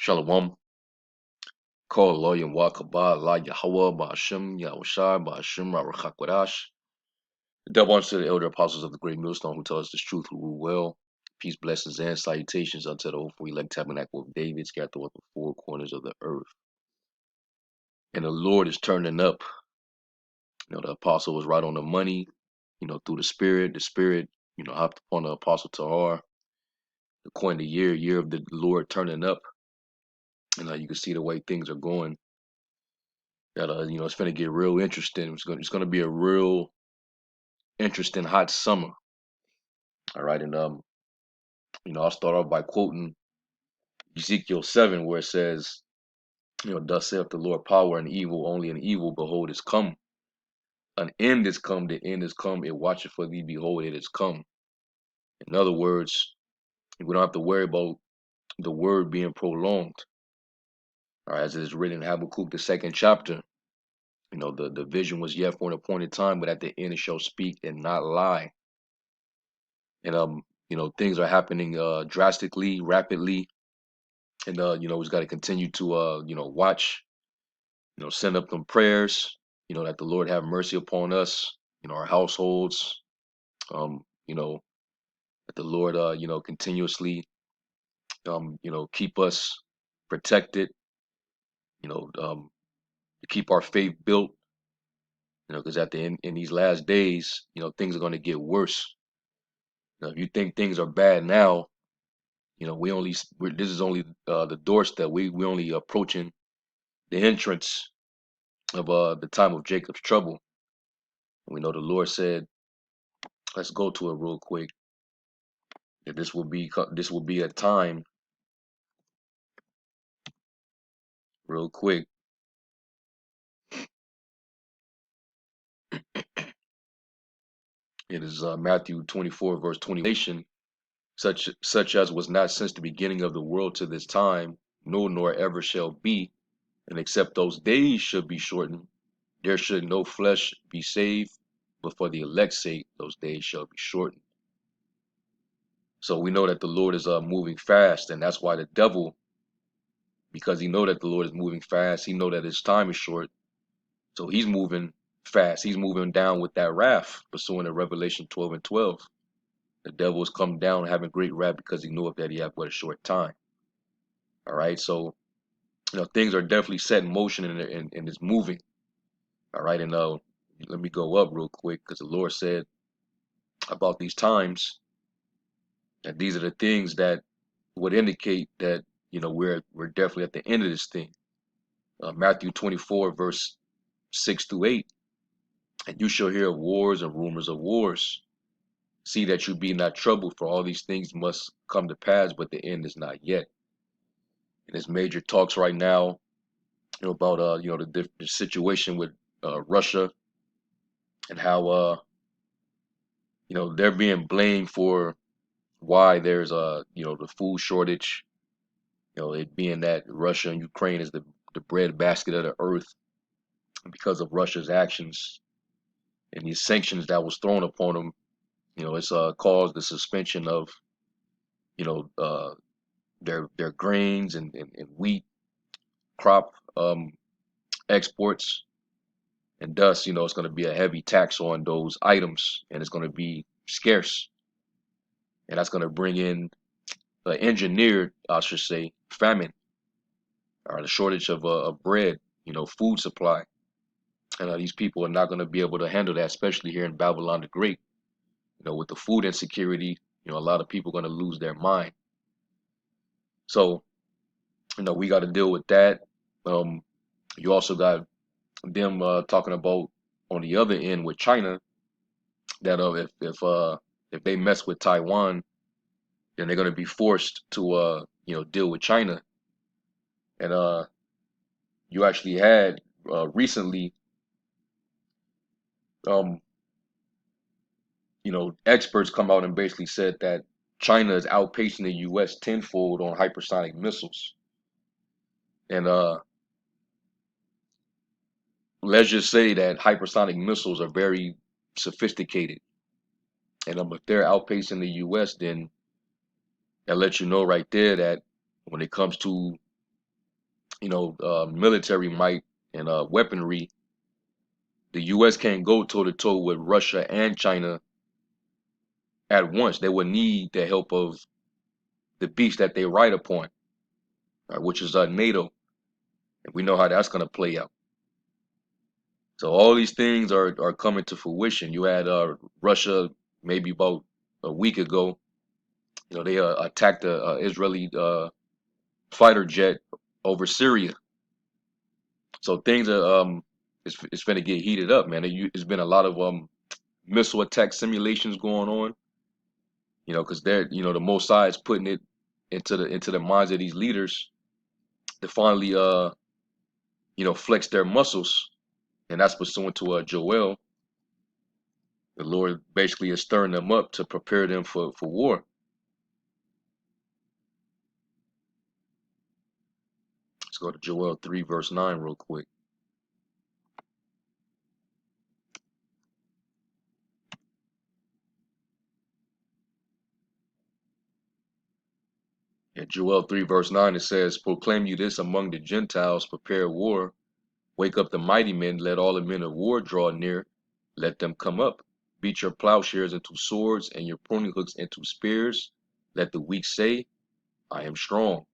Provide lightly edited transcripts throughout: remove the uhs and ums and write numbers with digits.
Shalom. Call lawyer Wakaba La Yahweh Ba'ashem Yahushai Ba'ashem Rachakwadash. The devil unto the elder apostles of the great millstone who tell us this truth, who rule well. Peace, blessings, and salutations unto the hopeful elect tabernacle of David, scattered throughout the four corners of the earth. And the Lord is turning up. The apostle was right on the money, through the Spirit. The Spirit, hopped upon the apostle Tahar. The coin the year of the Lord turning up. And you can see the way things are going. That it's going to get real interesting. It's going to be a real interesting hot summer. All right, and I'll start off by quoting Ezekiel 7, where it says, thus saith the Lord, power and evil, only an evil, behold, is come. An end is come, the end is come, it watcheth for thee, behold, it is come. In other words, we don't have to worry about the word being prolonged. All right, as it is written in Habakkuk, the second chapter, the vision was yet for an appointed time, but at the end it shall speak and not lie. And things are happening drastically, rapidly, and we just got to continue to watch, send up them prayers, that the Lord have mercy upon us, our households, that the Lord continuously keep us protected, to keep our faith built, because at the end in these last days, things are going to get worse. If you think things are bad now, this is only the doorstep. We only approaching the entrance of the time of Jacob's trouble. We know the Lord said, let's go to it real quick, that this will be a time, real quick. It is Matthew 24 verse 20. Such as was not since the beginning of the world to this time, no nor ever shall be, and except those days should be shortened, there should no flesh be saved, but for the elect's sake those days shall be shortened. So we know that the Lord is moving fast, and that's why the devil, because he know that the Lord is moving fast, he know that his time is short, so he's moving fast. He's moving down with that wrath, pursuing in Revelation 12 and 12. The devil has come down having great wrath because he knoweth that he hath but a short time. All right, so things are definitely set in motion, and it's moving. All right, and let me go up real quick, because the Lord said about these times that these are the things that would indicate that we're definitely at the end of this thing. Matthew 24 verse 6 through 8. And you shall hear of wars and rumors of wars. See that you be not troubled, for all these things must come to pass, but the end is not yet. And there's major talks right now, about the situation with Russia, and how they're being blamed for why there's the food shortage. It being that Russia and Ukraine is the breadbasket of the earth because of Russia's actions and these sanctions that was thrown upon them. It's caused the suspension of their grains and wheat crop exports, and thus it's going to be a heavy tax on those items, and it's going to be scarce, and that's going to bring in engineered, I should say, famine, or the shortage of bread, food supply. And these people are not going to be able to handle that, especially here in Babylon the Great. With the food insecurity, a lot of people are going to lose their mind. So, we got to deal with that. You also got them talking about on the other end with China, that if they mess with Taiwan, then they're going to be forced to deal with China. And you actually had recently um, experts come out and basically said that China is outpacing the U.S. tenfold on hypersonic missiles. And let's just say that hypersonic missiles are very sophisticated. And if they're outpacing the U.S., then that lets you know right there that when it comes to military might and weaponry, the U.S. can't go toe to toe with Russia and China at once. They would need the help of the beast that they ride upon, which is NATO. And we know how that's going to play out. So all these things are coming to fruition. You had Russia maybe about a week ago. They attacked a Israeli fighter jet over Syria. So things are it's going to get heated up, man. It's been a lot of missile attack simulations going on. Because they're the Mossad is putting it into the minds of these leaders to finally flex their muscles, and that's pursuant to Joel. The Lord basically is stirring them up to prepare them for war. Let's go to Joel 3 verse 9 real quick. In Joel 3 verse 9 it says, "Proclaim you this among the Gentiles, prepare war. Wake up the mighty men, let all the men of war draw near. Let them come up. Beat your plowshares into swords and your pruning hooks into spears. Let the weak say, I am strong."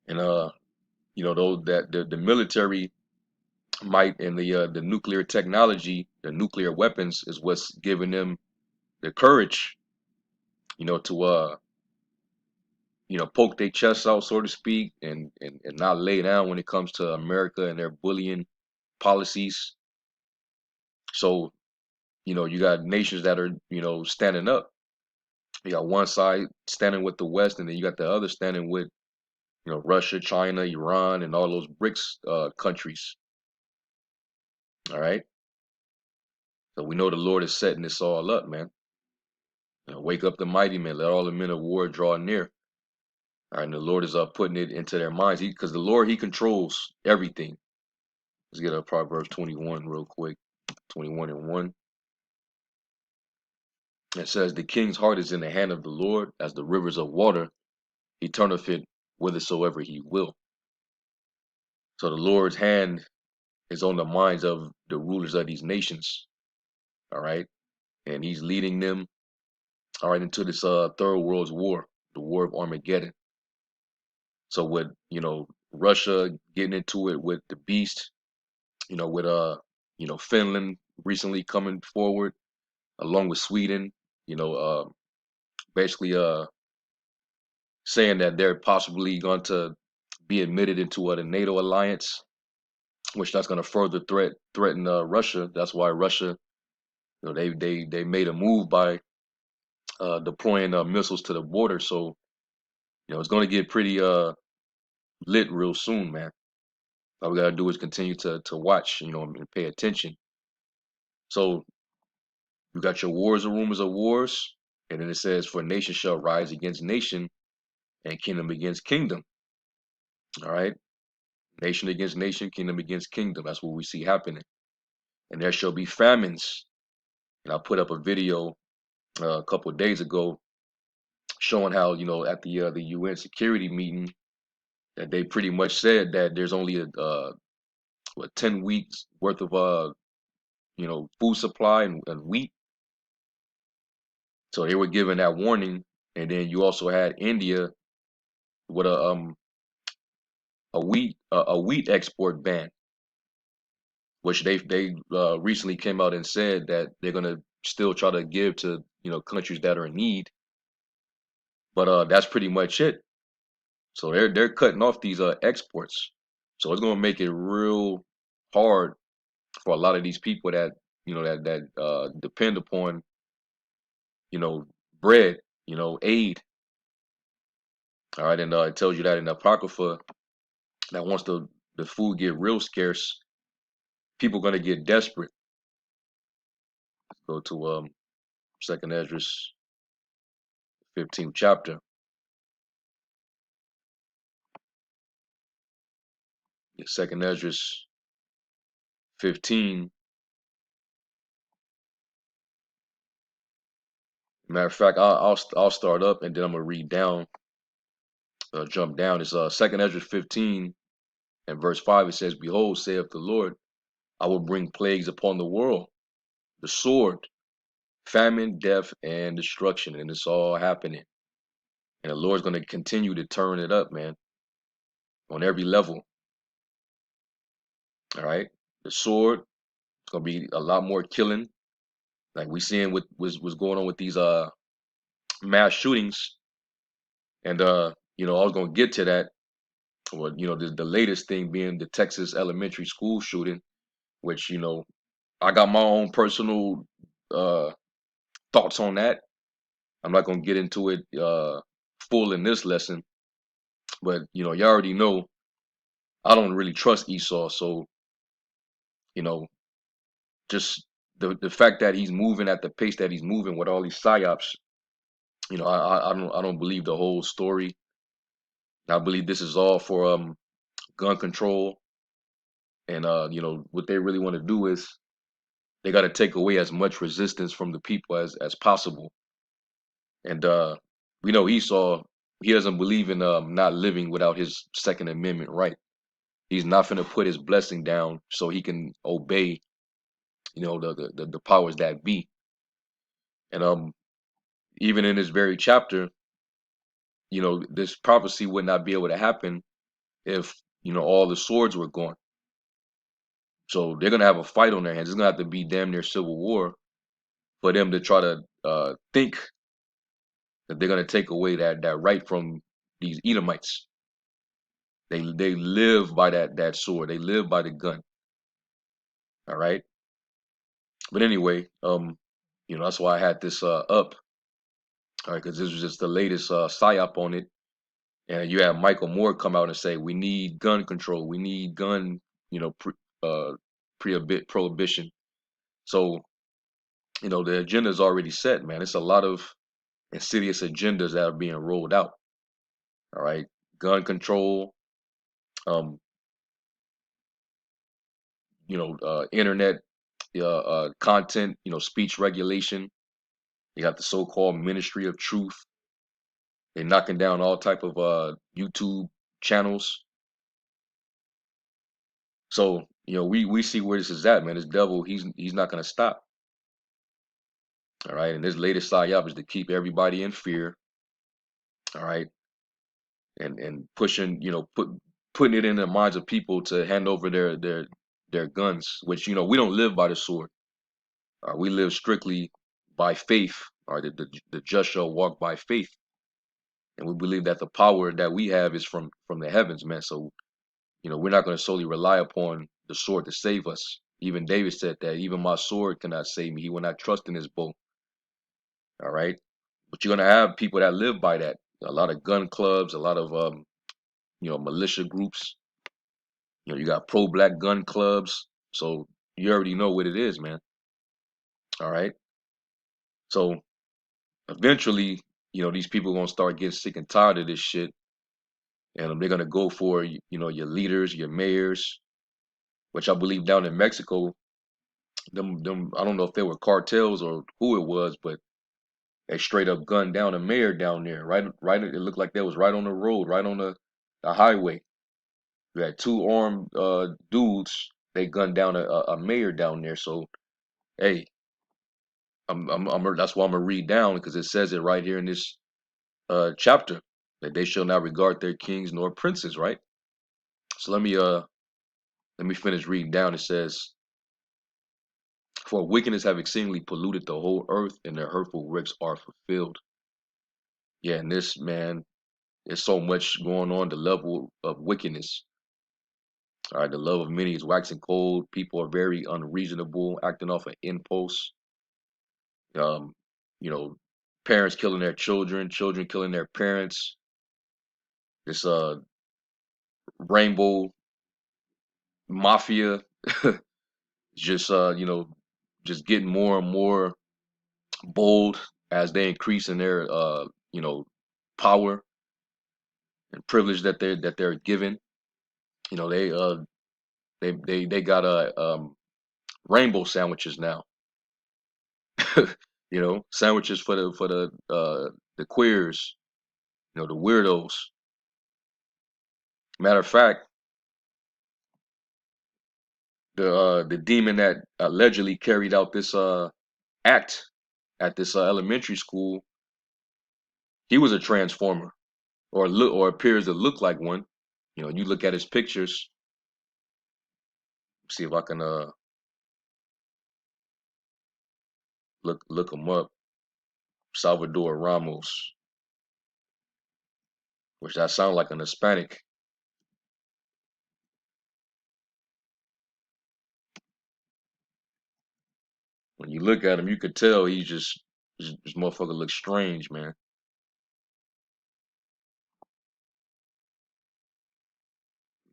And though that the military might and the nuclear technology, the nuclear weapons is what's giving them the courage, to poke their chests out, so to speak, and not lay down when it comes to America and their bullying policies. So, you got nations that are, standing up. You got one side standing with the West, and then you got the other standing with, Russia, China, Iran, and all those BRICS countries. All right. So we know the Lord is setting this all up, man. Wake up the mighty men, let all the men of war draw near. All right, and the Lord is putting it into their minds. Because the Lord, He controls everything. Let's get a Proverbs 21 real quick. 21 and 1. It says, "The king's heart is in the hand of the Lord, as the rivers of water. He turneth it whithersoever He will." So the Lord's hand is on the minds of the rulers of these nations. All right. And He's leading them, all right, into this third world's war, the war of Armageddon. So with, Russia getting into it with the beast, with Finland recently coming forward along with Sweden, you know, uh basically saying that they're possibly going to be admitted into the NATO alliance, which that's going to further threaten Russia. That's why Russia, they made a move by deploying missiles to the border. So it's going to get pretty lit real soon, man. All we gotta do is continue to watch, and pay attention. So you got your wars and rumors of wars, and then it says, "For nation shall rise against nation, and kingdom against kingdom." All right, nation against nation, kingdom against kingdom. That's what we see happening. And there shall be famines. And I put up a video a couple of days ago showing how, at the UN security meeting, that they pretty much said that there's only a 10 weeks worth of food supply and wheat. So they were given that warning, and then you also had India with a wheat export ban, which they recently came out and said that they're gonna still try to give to countries that are in need, but that's pretty much it. So they're cutting off these exports, so it's gonna make it real hard for a lot of these people that that depend upon you know bread, aid. All right, and it tells you that in the Apocrypha that once the food get real scarce, people gonna get desperate. Go to Second Esdras 15th chapter. Second Esdras 15. Matter of fact, I'll start up and then I'm gonna read down jump down. It's Second Ezra 15 and verse 5. It says, "Behold, saith the Lord, I will bring plagues upon the world, the sword, famine, death, and destruction." And it's all happening. And the Lord's going to continue to turn it up, man, on every level. All right. The sword, it's going to be a lot more killing. Like we seeing what was going on with these mass shootings. And I was going to get to that. Well, the latest thing being the Texas elementary school shooting, which, I got my own personal uh thoughts on that. I'm not going to get into it full in this lesson, but you already know I don't really trust Esau. So, you know, just the fact that he's moving at the pace that he's moving with all these psyops, I don't believe the whole story. I believe this is all for gun control, and what they really want to do is they got to take away as much resistance from the people as possible. And we know Esau, he doesn't believe in not living without his Second Amendment right. He's not going to put his blessing down so he can obey, the powers that be. And even in this very chapter, this prophecy would not be able to happen if all the swords were gone. So they're gonna have a fight on their hands. It's gonna have to be damn near civil war for them to try to think that they're gonna take away that right from these Edomites. They live by that sword. They live by the gun. All right. But anyway, that's why I had this up. All right, because this was just the latest psyop on it. And you have Michael Moore come out and say we need gun control. We need gun, uh, prohibition. So the agenda is already set, man. It's a lot of insidious agendas that are being rolled out. All right, gun control, um, internet content, speech regulation. You got the so-called Ministry of Truth. They're knocking down all type of YouTube channels. So we see where this is at, man. This devil, he's not gonna stop. All right, and this latest psyop is to keep everybody in fear. All right, and pushing, putting it in the minds of people to hand over their guns, which we don't live by the sword. We live strictly by faith. Or the just shall walk by faith, and we believe that the power that we have is from the heavens, man. So we're not going to solely rely upon the sword to save us. Even David said that even my sword cannot save me. He will not trust in his bow. All right, but you're going to have people that live by that. A lot of gun clubs, a lot of militia groups. You got pro-black gun clubs. So you already know what it is, man. All right. So eventually, these people are gonna start getting sick and tired of this shit, and they're gonna go for your leaders, your mayors, which I believe down in Mexico, them I don't know if they were cartels or who it was, but they straight up gunned down a mayor down there. Right. It looked like that was right on the road, right on the highway. You had two armed dudes. They gunned down a mayor down there. So hey, that's why I'm gonna read down because it says it right here in this chapter that they shall not regard their kings nor princes, right? So let me finish reading down. It says, "For wickedness have exceedingly polluted the whole earth, and their hurtful works are fulfilled." Yeah, and this man, there's so much going on. The level of wickedness. All right, the love of many is waxing cold. People are very unreasonable, acting off an impulse. Um, you know, parents killing their children, children killing their parents. This rainbow mafia just just getting more and more bold as they increase in their you know power and privilege that they're given. They got rainbow sandwiches now. Sandwiches for the queers, the weirdos. Matter of fact, the demon that allegedly carried out this act at this elementary school, he was a transformer, or appears to look like one. You know, you look at his pictures. See if I can look him up. Salvador Ramos, which that sounds like an Hispanic. When you look at him, you could tell he's just this motherfucker looks strange, man.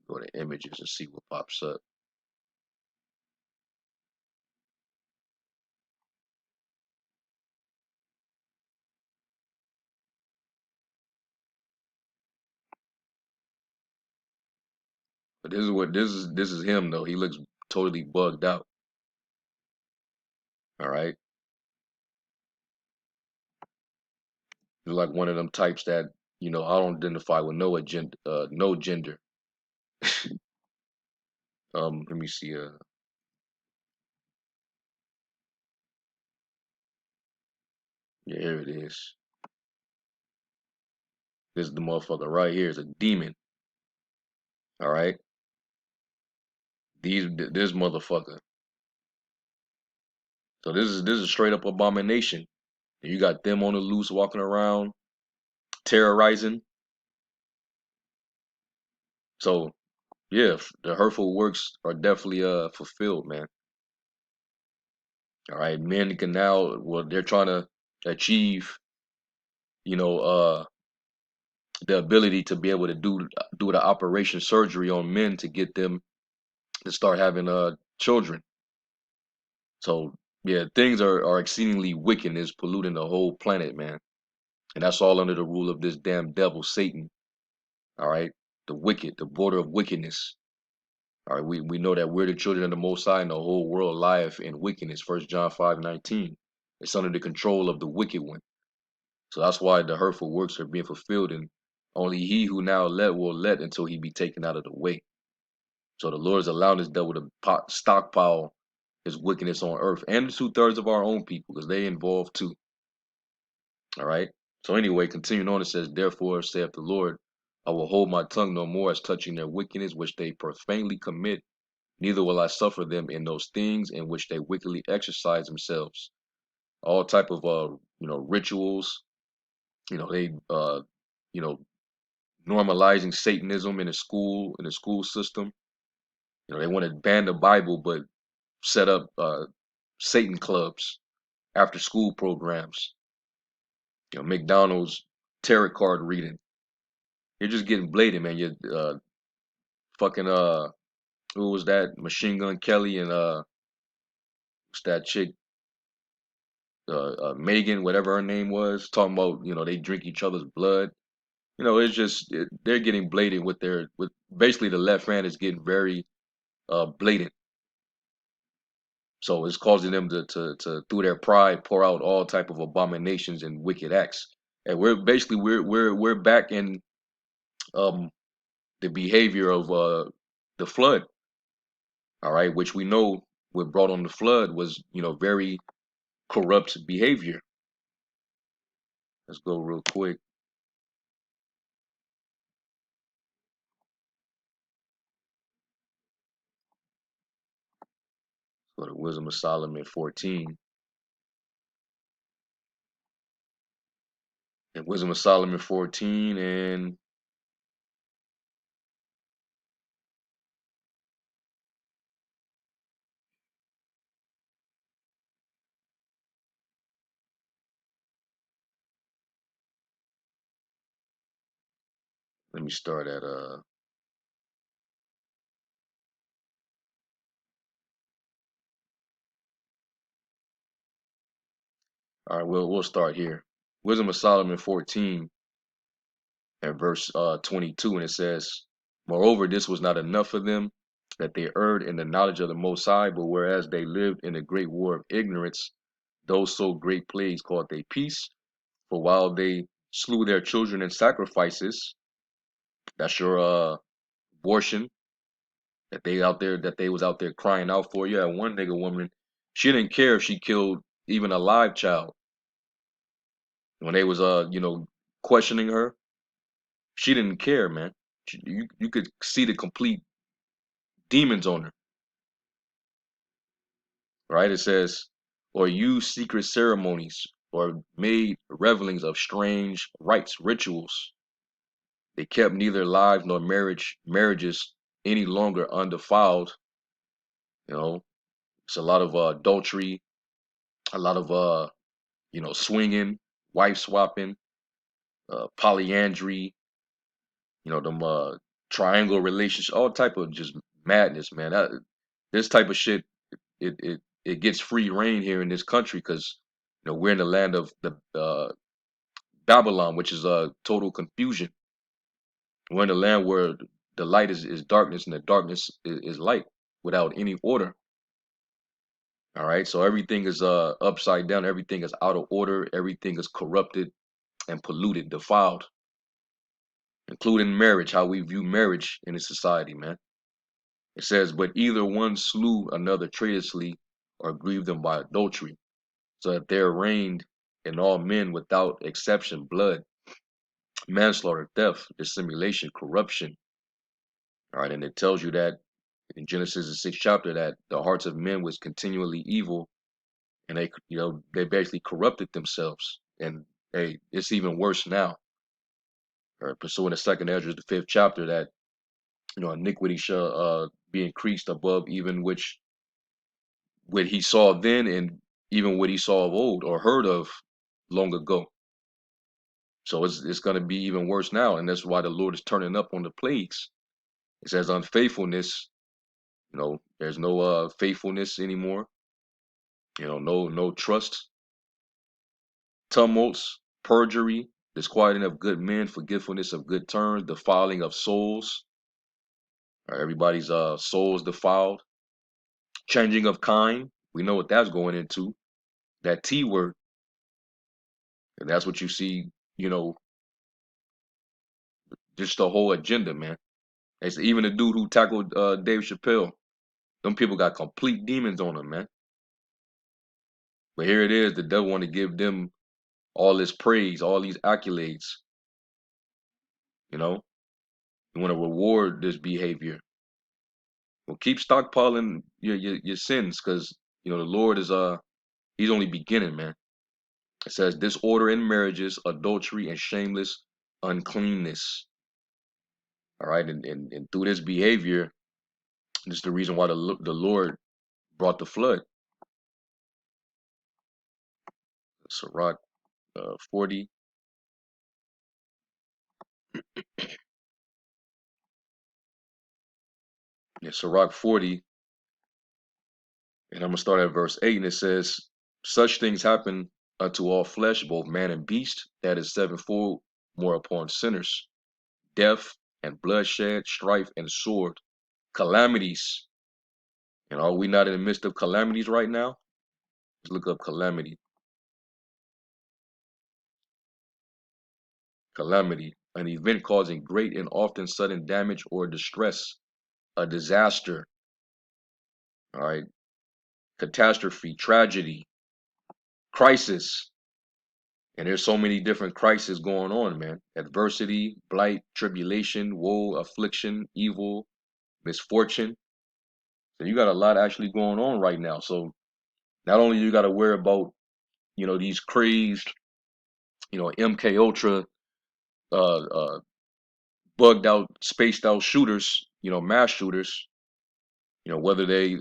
Go to images and see what pops up. But this is him though. He looks totally bugged out. All right, he's like one of them types that I don't identify with no agenda, no gender. Let me see. Yeah, here it is. This is the motherfucker right here. Is a demon. All right, this motherfucker. So this is straight up abomination. And you got them on the loose walking around terrorizing. So yeah, the hurtful works are definitely fulfilled, man. All right, men can now, well, they're trying to achieve, you know, the ability to be able to do the operation surgery on men to get them to start having children. So yeah, things are exceedingly wicked and is polluting the whole planet, man. And that's all under the rule of this damn devil, Satan. All right, the wicked, the border of wickedness. All right, we know that we're the children of the Most High, and the whole world lieth in wickedness. 1 John 5:19. It's under the control of the wicked one. So that's why the hurtful works are being fulfilled, and only he who now let will let until he be taken out of the way. So the Lord is allowing this devil to stockpile his wickedness on earth, and the 2/3 of our own people, because they involved too. All right. So anyway, continuing on, it says, "Therefore saith the Lord, I will hold my tongue no more as touching their wickedness which they profanely commit, neither will I suffer them in those things in which they wickedly exercise themselves." All type of rituals, they you know normalizing Satanism in the school system. They want to ban the Bible, but set up Satan clubs, after school programs. McDonald's tarot card reading. You're just getting blatant, man. You're fucking who was that? Machine Gun Kelly and what's that chick? Megan, whatever her name was, talking about they drink each other's blood. It's just they're getting blatant with basically the left hand is getting very blatant. So it's causing them to through their pride pour out all type of abominations and wicked acts. And we're back in um the behavior of the flood, all right, which we know what brought on the flood was, very corrupt behavior. Let's go real quick. Go to Wisdom of Solomon 14. And Wisdom of Solomon 14, and let me start at all right, we'll start here. Wisdom of Solomon 14 and verse 22, and it says, "Moreover, this was not enough for them, that they erred in the knowledge of the Most High, but whereas they lived in a great war of ignorance, those so great plagues called they peace. For while they slew their children in sacrifices," that's your abortion that they was out there crying out for. Yeah, one nigga woman, she didn't care if she killed even a live child. When they was questioning her, she didn't care, man. You could see the complete demons on her, right? It says, or used secret ceremonies, or made revelings of strange rites, rituals. They kept neither lives nor marriages any longer undefiled. You know, it's a lot of adultery, a lot of swinging, wife swapping, polyandry. Them triangle relationships, all type of just madness, man. This type of shit, it gets free reign here in this country because we're in the land of the Babylon, which is total confusion. We're in a land where the light is darkness and the darkness is light without any order. All right. So everything is upside down, everything is out of order, everything is corrupted and polluted, defiled, including marriage, how we view marriage in this society, man. It says, but either one slew another traitorously or grieved them by adultery, so that there reigned in all men without exception blood, manslaughter, theft, dissimulation, corruption. All right, and it tells you that in Genesis the 6th chapter that the hearts of men was continually evil, and they basically corrupted themselves. And hey, it's even worse now. All right, pursuing the second Ezra, the 5th chapter, that iniquity shall be increased above even which what he saw then and even what he saw of old or heard of long ago. So it's going to be even worse now, and that's why the Lord is turning up on the plagues. It says unfaithfulness. There's no faithfulness anymore. No trust, tumults, perjury, disquieting of good men, forgetfulness of good terms, defiling of souls. Everybody's souls defiled, changing of kind. We know what that's going into. That T word, and that's what you see. Just the whole agenda, man. It's even the dude who tackled Dave Chappelle. Them people got complete demons on them, man. But here it is, the devil want to give them all this praise, all these accolades. You know, you want to reward this behavior. Well, keep stockpiling your sins, because the Lord is He's only beginning, man. It says disorder in marriages, adultery, and shameless uncleanness. All right, and through this behavior, this is the reason why the Lord brought the flood. Sirach 40. Yeah, Sirach 40, and I'm gonna start at verse 8, and it says, "Such things happen unto all flesh, both man and beast, that is sevenfold more upon sinners, death and bloodshed, strife and sword, calamities." And are we not in the midst of calamities right now? Let's look up calamity. Calamity, an event causing great and often sudden damage or distress, a disaster. All right, catastrophe, tragedy, crisis. And there's so many different crises going on, man. Adversity, blight, tribulation, woe, affliction, evil, misfortune. So you got a lot actually going on right now. So not only you got to worry about, these crazed, MK Ultra, uh, bugged out, spaced out shooters, mass shooters, whether they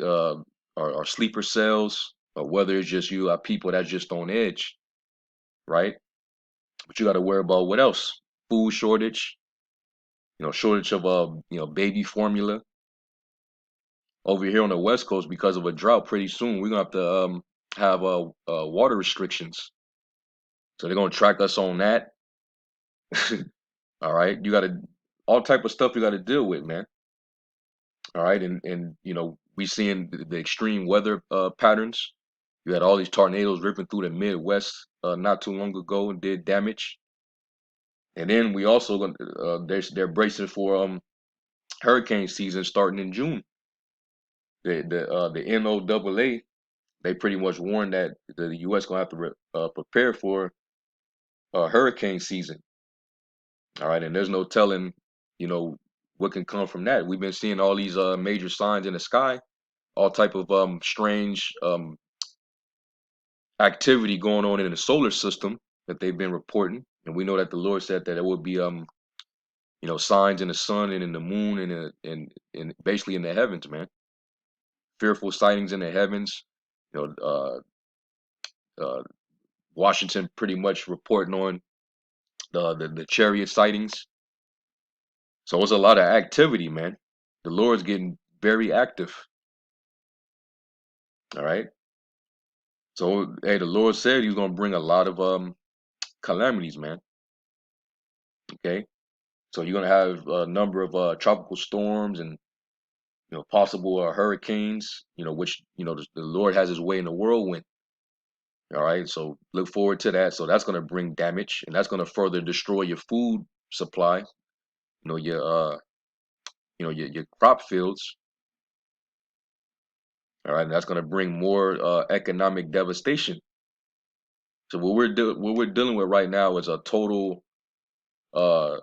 are sleeper cells or whether it's just you are people that's just on edge, right? But you got to worry about what else? Food shortage, shortage of baby formula over here on the West Coast because of a drought. Pretty soon we're gonna have to have water restrictions, so they're gonna track us on that. All right, you got to all type of stuff you got to deal with, man. All right, and we seeing the extreme weather patterns. You had all these tornadoes ripping through the Midwest not too long ago and did damage. And then we also they're bracing for hurricane season starting in June. The NOAA, they pretty much warned that the U.S. gonna have to prepare for hurricane season. All right, and there's no telling, you know, what can come from that. We've been seeing all these major signs in the sky, all type of strange activity going on in the solar system that they've been reporting, and we know that the Lord said that it would be signs in the sun and in the moon and basically in the heavens, man. Fearful sightings in the heavens. You know, uh, Washington pretty much reporting on the chariot sightings. So it's a lot of activity, man. The Lord's getting very active. All right. So hey, the Lord said He's gonna bring a lot of calamities, man. Okay. So you're gonna have a number of tropical storms and possible hurricanes. Which the Lord has His way in the whirlwind. All right. So look forward to that. So that's gonna bring damage, and that's gonna further destroy your food supply. Your your crop fields. All right. And that's gonna bring more economic devastation. So what we're dealing with right now is a total uh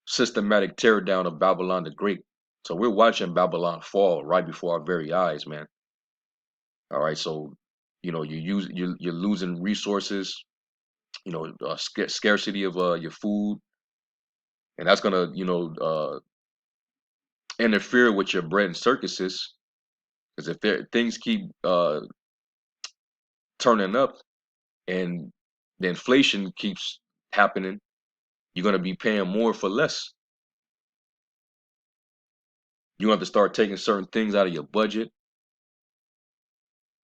systematic tear down of Babylon the Great. So we're watching Babylon fall right before our very eyes, man. All right, so you're losing resources, scarcity of your food, and that's gonna interfere with your bread and circuses. Because if things keep turning up and the inflation keeps happening, you're gonna be paying more for less. You have to start taking certain things out of your budget,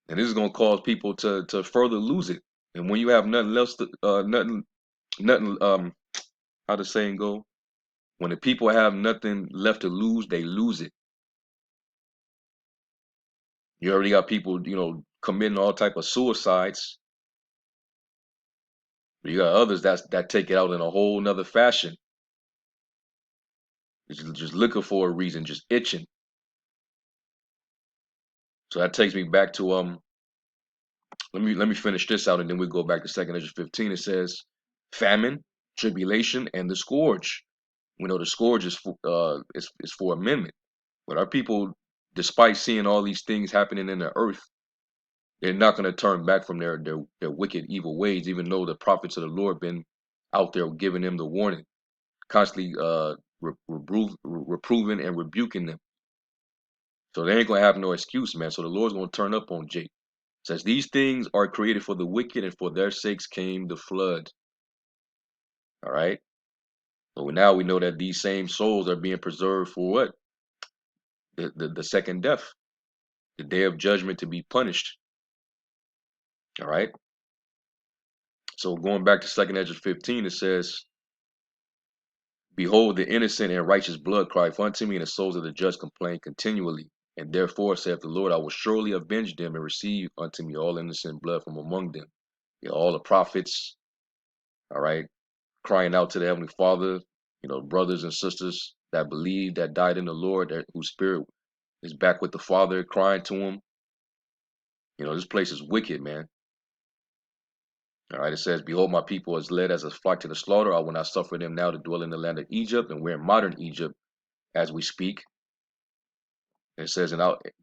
and this is gonna cause people to further lose it. And when you have nothing else, nothing how the saying go, when the people have nothing left to lose, they lose it. You already got people, committing all type of suicides. You got others that take it out in a whole nother fashion. Just looking for a reason, just itching. So that takes me back to let me finish this out and then we go back to 2nd Ezra 15. It says famine, tribulation, and the scourge. We know the scourge is for amendment. But our people, despite seeing all these things happening in the earth, they're not going to turn back from their wicked, evil ways, even though the prophets of the Lord been out there giving them the warning, constantly reproving and rebuking them. So they ain't going to have no excuse, man. So the Lord's going to turn up on Jake. Says these things are created for the wicked, and for their sakes came the flood. All right. So now we know that these same souls are being preserved for what? The second death, the day of judgment to be punished. All right. So going back to 2nd Ezra 15, it says, behold, the innocent and righteous blood cry unto me, and the souls of the just complain continually. And therefore, saith the Lord, I will surely avenge them and receive unto me all innocent blood from among them. All the prophets, all right, crying out to the Heavenly Father, brothers and sisters that believe, that died in the Lord, whose spirit is back with the Father, crying to Him. This place is wicked, man. All right, it says, behold, my people is led as a flock to the slaughter. I will not suffer them now to dwell in the land of Egypt, and we're in modern Egypt as we speak. It says,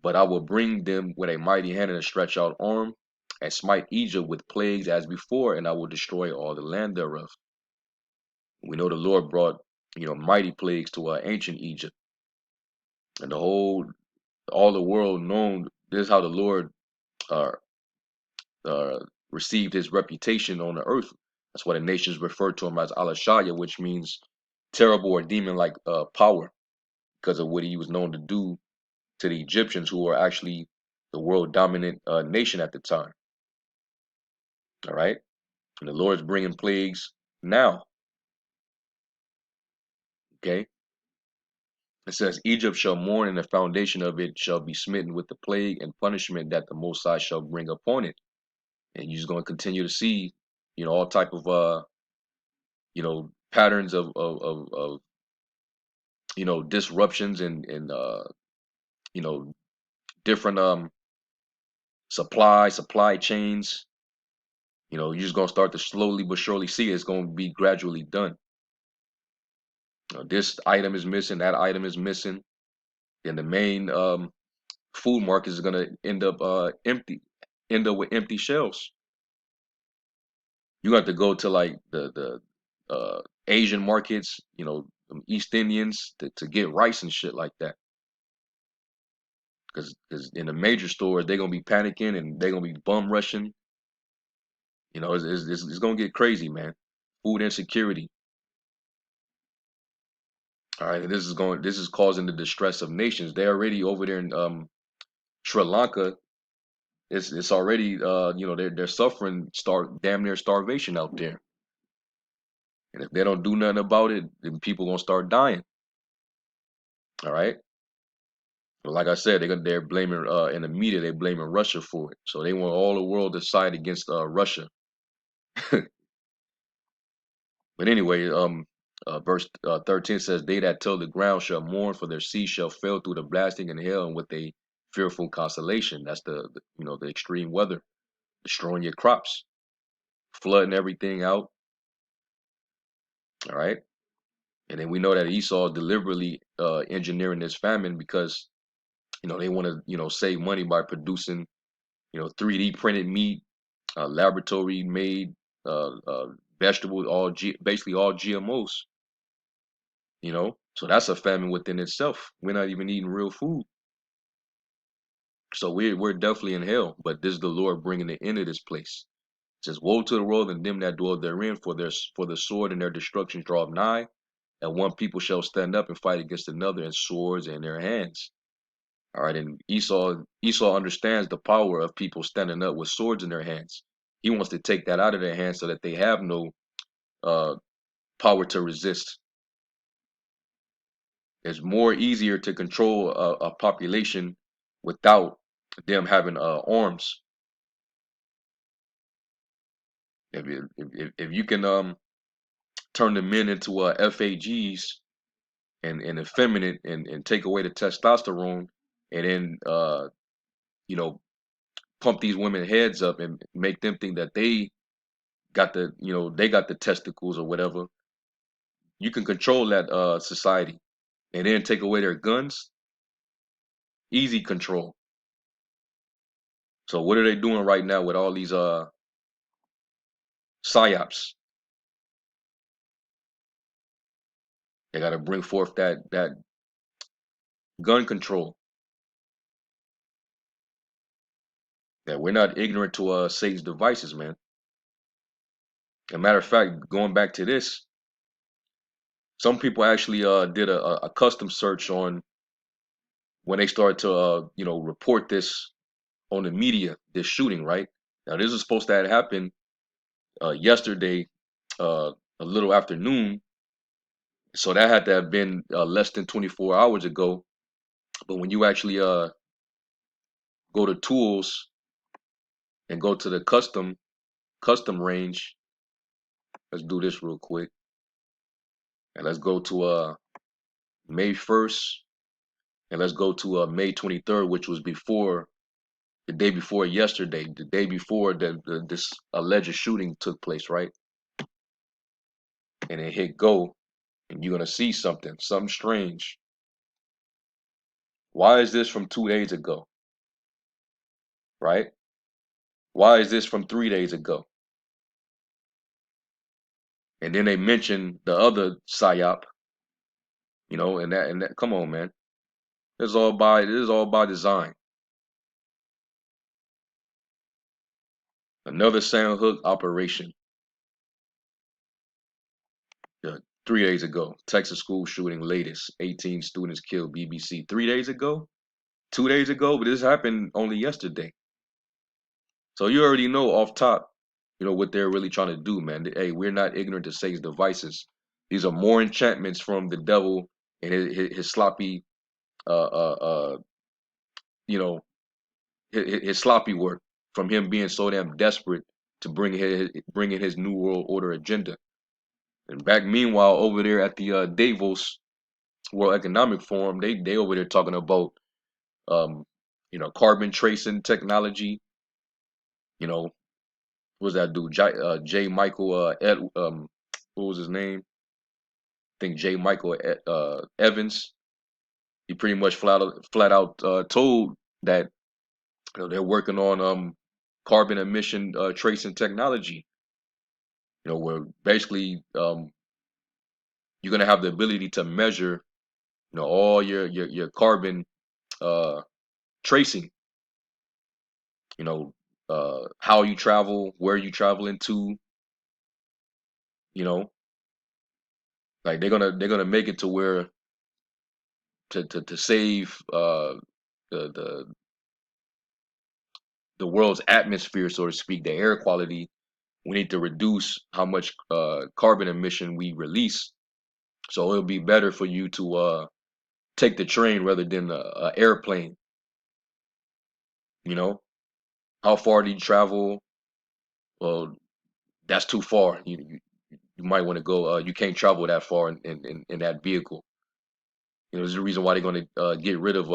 but I will bring them with a mighty hand and a stretched out arm, and smite Egypt with plagues as before, and I will destroy all the land thereof. We know the Lord brought, mighty plagues to ancient Egypt, and all the world known. This is how the Lord uh, uh, received His reputation on the earth. That's why the nations refer to Him as Alashaya, which means terrible or demon-like power, because of what He was known to do to the Egyptians, who were actually the world dominant nation at the time. All right. And the Lord's bringing plagues now. Okay. It says, Egypt shall mourn, and the foundation of it shall be smitten with the plague and punishment that the Most High shall bring upon it. And you're just going to continue to see, all type of patterns of disruptions and different supply chains. You're just gonna start to slowly but surely see it's gonna be gradually done. This item is missing, that item is missing, and the main food market is gonna end up with empty shelves. You have to go to like the Asian markets, East Indians to get rice and shit like that. Because in the major stores they're gonna be panicking and they're gonna be bum rushing. It's gonna get crazy, man. Food insecurity. All right, this is causing the distress of nations. They're already over there in Sri Lanka. It's already they're suffering damn near starvation out there. And if they don't do nothing about it, then people gonna start dying. All right. But like I said, they're blaming in the media they're blaming Russia for it. So they want all the world to side against Russia. But anyway, verse 13 says, "They that till the ground shall mourn, for their seed shall fail through the blasting and hail, and with a fearful consolation." That's the extreme weather, destroying your crops, flooding everything out. All right. And then we know that Esau is deliberately engineering this famine because they want to save money by producing 3D printed meat, laboratory made vegetables, basically all GMOs. So that's a famine within itself. We're not even eating real food. So we're definitely in hell. But this is the Lord bringing the end of this place. It says, "Woe to the world and them that dwell therein, for the sword and their destruction draw nigh, and one people shall stand up and fight against another, and swords in their hands." All right, and Esau understands the power of people standing up with swords in their hands. He wants to take that out of their hands so that they have no uh, power to resist. It's more easier to control a population without them having arms. If you can turn the men into FAGs and effeminate and take away the testosterone, and then you know pump these women heads up and make them think that they got the testicles or whatever. You can control that society, and then take away their guns. Easy control. So what are they doing right now with all these psyops? They got to bring forth that gun control. That we're not ignorant to Satan's devices, man. As a matter of fact, going back to this, some people actually did a custom search on when they started to report this on the media, this shooting, right? Now this is supposed to have happened yesterday, a little afternoon, so that had to have been less than 24 hours ago. But when you actually go to tools and go to the custom range, let's do this real quick, and let's go to May 1st, and let's go to May 23rd, which was before the day before yesterday, the day before this alleged shooting took place, right? And then hit go, and you're gonna see something strange. Why is this from 2 days ago, right? Why is this from 3 days ago? And then they mention the other psyop, and that. Come on, man. This is all by design. Another Sandhook operation. Yeah, 3 days ago, Texas school shooting latest. 18 students killed. BBC. 3 days ago, 2 days ago, but this happened only yesterday. So you already know off top, what they're really trying to do, man. Hey, we're not ignorant to Satan's devices. These are more enchantments from the devil and his sloppy, uh, uh, uh, you know, his sloppy work from him being so damn desperate to bring in his new world order agenda. And back meanwhile over there at the Davos, World Economic Forum, they over there talking about um, carbon tracing technology. You know, what was that dude? J. Michael what was his name? I think J. Michael Evans. He pretty much flat out told that they're working on carbon emission tracing technology. Where basically you're gonna have the ability to measure all your carbon uh, tracing. You know, how you travel, where you traveling to. You know, like they're gonna make it to where to save the the world's atmosphere, so to speak, the air quality. We need to reduce how much carbon emission we release. So it'll be better for you to take the train rather than a airplane. You know, how far do you travel? Well, that's too far. You might want to go. You can't travel that far in that vehicle. There's a reason why they're going to get rid of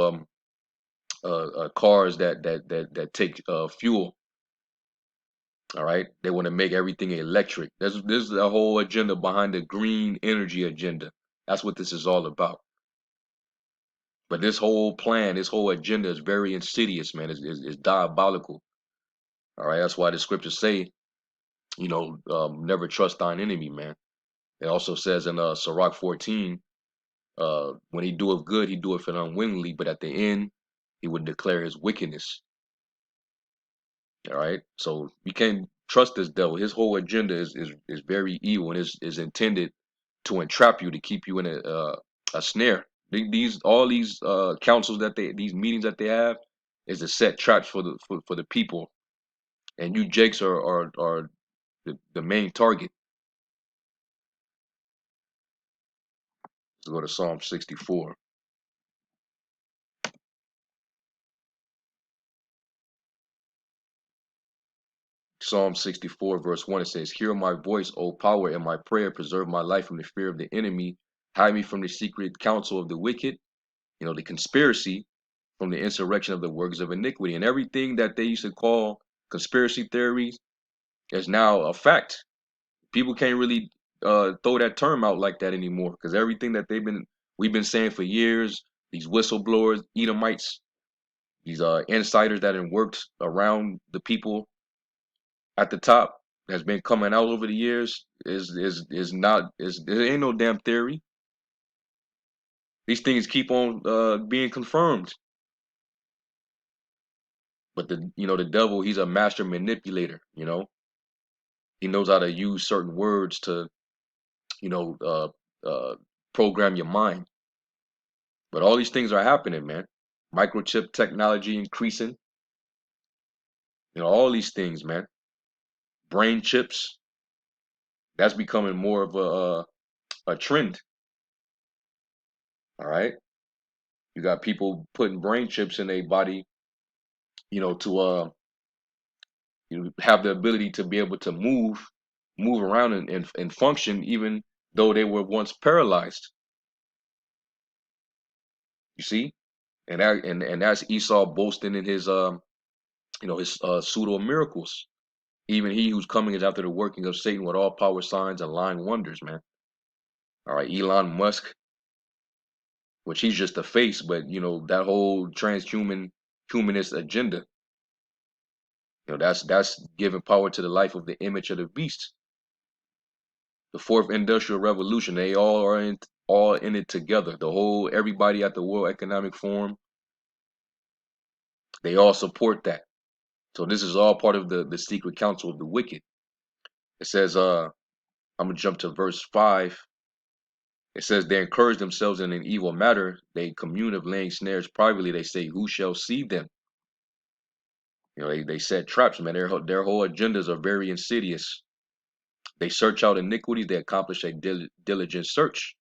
cars that take fuel. All right, they want to make everything electric. There's a whole agenda behind the green energy agenda. That's what this is all about. But this whole plan, this whole agenda is very insidious, man. It's diabolical. All right, that's why the scriptures say, never trust thine enemy, man. It also says in Sirach 14, when he doeth good, he doeth it unwillingly, but at the end, he would declare his wickedness. All right, so you can't trust this devil. His whole agenda is very evil and is intended to entrap you, to keep you in a snare. These all these councils these meetings that they have is to set traps for the people, and you jakes are the main target. Let's go to Psalm 64. Psalm 64, verse 1, it says, hear my voice, O power, and my prayer. Preserve my life from the fear of the enemy. Hide me from the secret counsel of the wicked, the conspiracy, from the insurrection of the works of iniquity. And everything that they used to call conspiracy theories is now a fact. People can't really throw that term out like that anymore, because everything that we've been saying for years, these whistleblowers, Edomites, these insiders that have worked around the people at the top, has been coming out over the years, is not is there ain't no damn theory. These things keep on being confirmed. But the devil, he's a master manipulator. He knows how to use certain words to you know uh, uh, program your mind. But all these things are happening, man. Microchip technology increasing. All these things, man. Brain chips, that's becoming more of a trend. All right. You got people putting brain chips in their body, to have the ability to be able to move around and function, even though they were once paralyzed. You see, and that's Esau boasting in his his pseudo miracles. Even he who's coming is after the working of Satan with all power, signs, and lying wonders, man. All right, Elon Musk, which he's just a face, but that whole humanist agenda, that's giving power to the life of the image of the beast. The fourth industrial revolution, they all in it together. Everybody at the World Economic Forum, they all support that. So this is all part of the secret council of the wicked. It says, I'm gonna jump to verse 5. It says they encourage themselves in an evil matter. They commune of laying snares privately. They say, who shall see them? They set traps, man. Their whole agendas are very insidious. They search out iniquities. They accomplish a diligent search.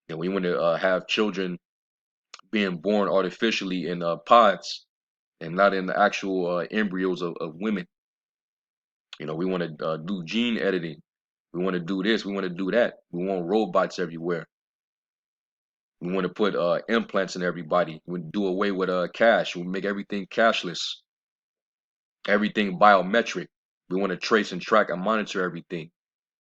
And we want to have children being born artificially in pods and not in the actual embryos of women. We want to do gene editing. We want to do this. We want to do that. We want robots everywhere. We want to put implants in everybody. We do away with cash. We make everything cashless, everything biometric. We want to trace and track and monitor everything.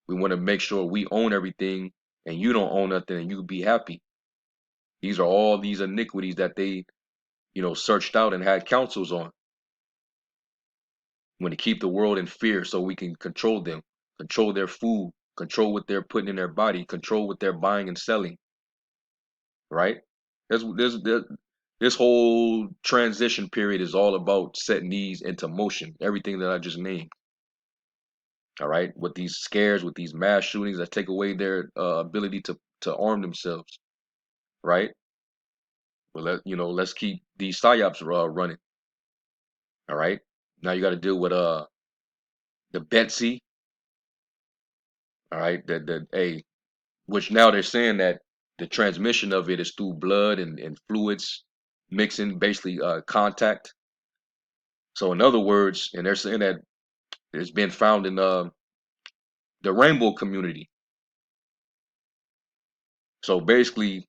We want to make sure we own everything and you don't own nothing and you can be happy. These are all these iniquities that they, searched out and had councils on. We want to keep the world in fear so we can control them, control their food, control what they're putting in their body, control what they're buying and selling, right? This whole transition period is all about setting these into motion, everything that I just named. All right, with these scares, with these mass shootings that take away their ability to arm themselves, right? But let's keep these psyops running. All right. Now you got to deal with the Betsy. All right. That hey, which now they're saying that the transmission of it is through blood and fluids mixing, basically contact. So in other words, and they're saying that it's been found in the rainbow community. So basically,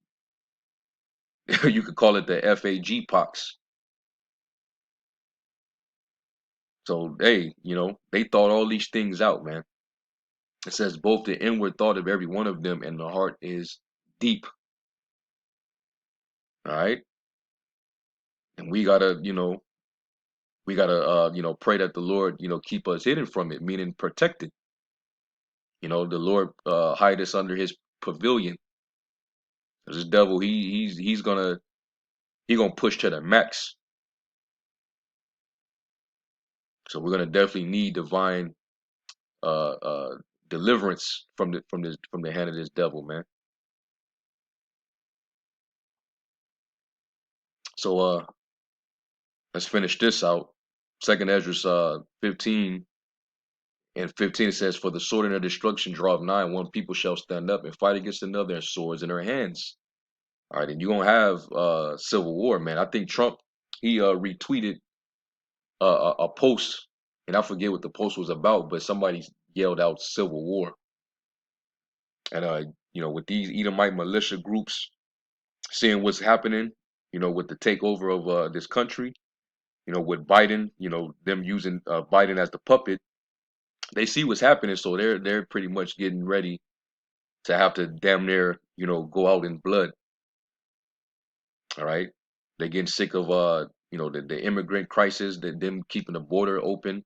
you could call it the FAG pox. So hey, they thought all these things out, man. It says both the inward thought of every one of them and the heart is deep. All right. And we gotta pray that the Lord, keep us hidden from it, meaning protected. The Lord hide us under his pavilion. 'Cause this devil, he gonna push to the max. So we're gonna definitely need divine uh uh deliverance from the hand of this devil, man. So let's finish this out. Second Ezra 15 and 15, it says, for the sword and their destruction draweth nigh, and one people shall stand up and fight against another, and swords in their hands. All right, and you're gonna have civil war, man. I think Trump, he retweeted a post, and I forget what the post was about, but somebody yelled out civil war. And with these Edomite militia groups seeing what's happening, with the takeover of this country, with Biden, them using Biden as the puppet, they see what's happening, so they're pretty much getting ready to have to damn near, go out in blood. All right. They're getting sick of the immigrant crisis, them keeping the border open,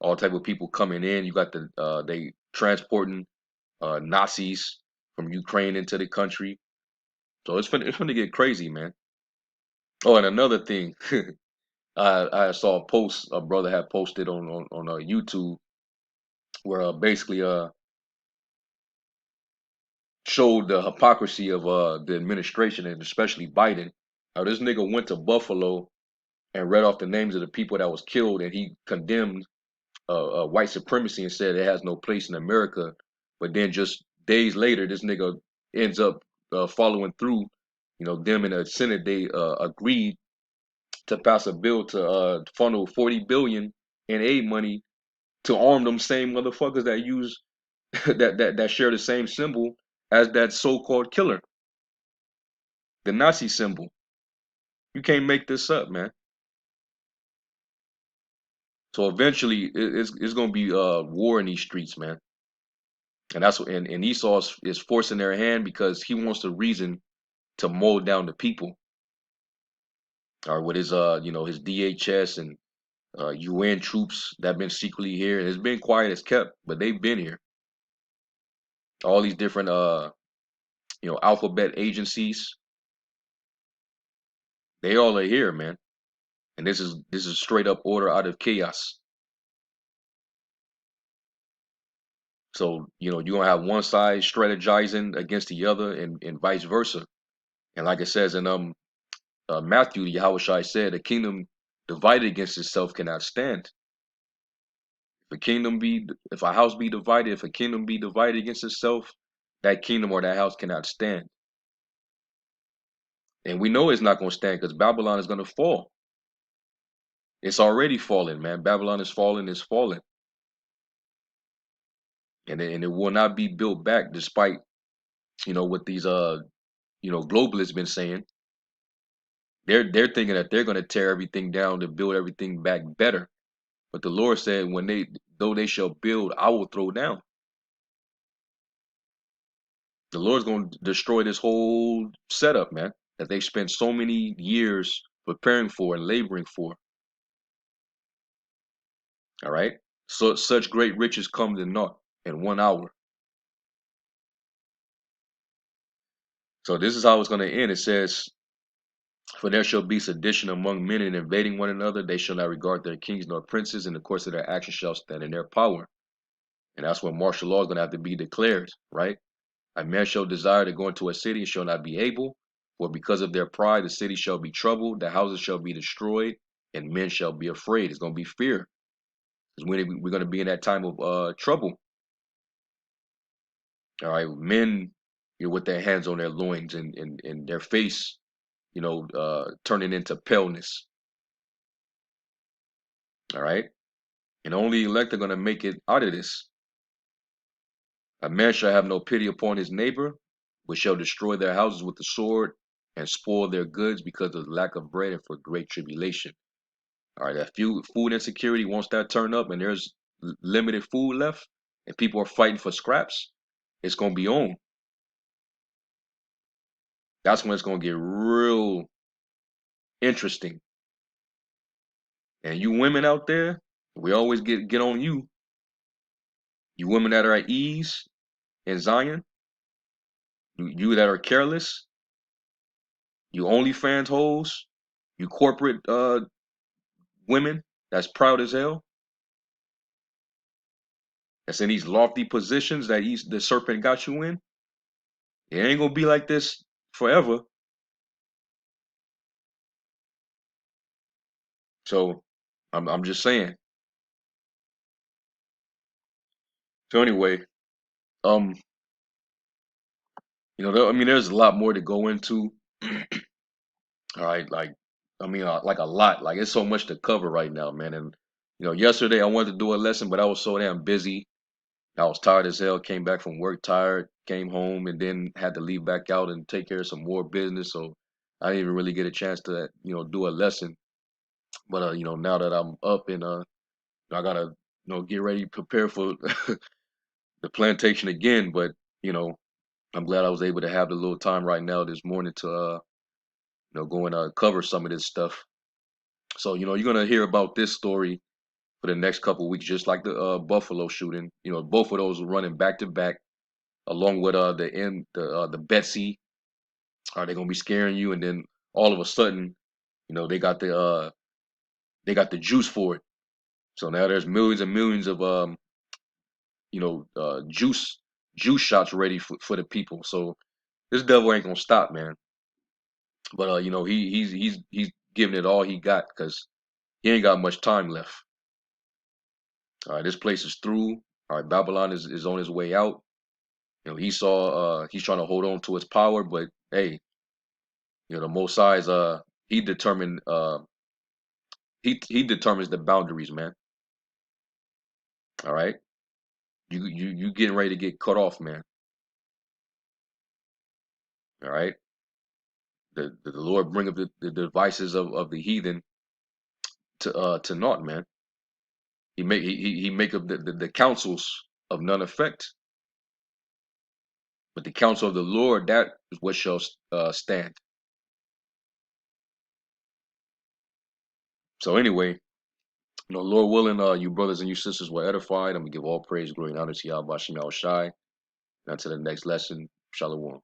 all type of people coming in. You got they transporting Nazis from Ukraine into the country. So it's gonna get crazy, man. Oh, and another thing, I saw a post a brother had posted on YouTube where basically showed the hypocrisy of the administration and especially Biden. Now this nigga went to Buffalo and read off the names of the people that was killed, and he condemned white supremacy and said it has no place in America. But then just days later, this nigga ends up following through. Them in the Senate, they agreed to pass a bill to funnel 40 billion in aid money to arm them same motherfuckers that use that share the same symbol as that so-called killer, the Nazi symbol. You can't make this up, man. So eventually, it's gonna be war in these streets, man. And that's what and Esau is forcing their hand because he wants the reason to mow down the people. Or with his his DHS and UN troops that been secretly here. It's been quiet as kept, but they've been here. All these different alphabet agencies, they all are here, man. And this is straight up order out of chaos. So, you're gonna have one side strategizing against the other and vice versa. And like it says in Matthew, Yahushua said, a kingdom divided against itself cannot stand. If a house be divided, if a kingdom be divided against itself, that kingdom or that house cannot stand. And we know it's not going to stand because Babylon is going to fall. It's already fallen, man. Babylon is falling, it's fallen. And it will not be built back despite, what these globalists been saying. They're thinking that they're going to tear everything down to build everything back better. But the Lord said, though they shall build, I will throw down. The Lord's going to destroy this whole setup, man, that they spent so many years preparing for and laboring for. All right. So such great riches come to naught in 1 hour. So this is how it's going to end. It says, for there shall be sedition among men and invading one another. They shall not regard their kings nor princes, and the course of their action shall stand in their power. And that's when martial law is going to have to be declared, right? A man shall desire to go into a city and shall not be able, for because of their pride, the city shall be troubled, the houses shall be destroyed, and men shall be afraid. It's going to be fear. Because we're going to be in that time of trouble. All right, men, with their hands on their loins and their face, turning into paleness. All right, and only elect are going to make it out of this. A man shall have no pity upon his neighbor, but shall destroy their houses with the sword and spoil their goods because of the lack of bread and for great tribulation. All right, that few food insecurity, once that turn up and there's limited food left and people are fighting for scraps, it's going to be on. That's when it's going to get real interesting. And you women out there, we always get on you. You women that are at ease in Zion, you that are careless, you OnlyFans hoes, you corporate women that's proud as hell, that's in these lofty positions that the serpent got you in. It ain't gonna be like this forever. So I'm just saying. So anyway, um, I mean, there's a lot more to go into. All right, like, I mean, like a lot. Like, it's so much to cover right now, man. And yesterday I wanted to do a lesson, but I was so damn busy. I was tired as hell. Came back from work tired. Came home and then had to leave back out and take care of some more business. So I didn't even really get a chance to do a lesson. But now that I'm up and I gotta get ready, prepare for the plantation again. But I'm glad I was able to have the little time right now this morning to go and cover some of this stuff. So you're gonna hear about this story for the next couple of weeks, just like the Buffalo shooting. Both of those were running back to back, along with the Betsy. Are they gonna be scaring you? And then all of a sudden, they got the juice for it. So now there's millions and millions of juice shots ready for the people. So this devil ain't gonna stop, man. But he's giving it all he got because he ain't got much time left. All right, this place is through. All right, Babylon is on his way out. He's trying to hold on to his power, but hey, the Most High is he determined he determines the boundaries, man. All right, you getting ready to get cut off, man. All right, the Lord bring up the devices of the heathen to naught, man. He make up the counsels of none effect, but the counsel of the Lord, that is what shall stand. So anyway, Lord willing, you brothers and you sisters were edified. I'm gonna give all praise, glory, and honor to Yahweh Shem Shai. Now to the next lesson. Shalom.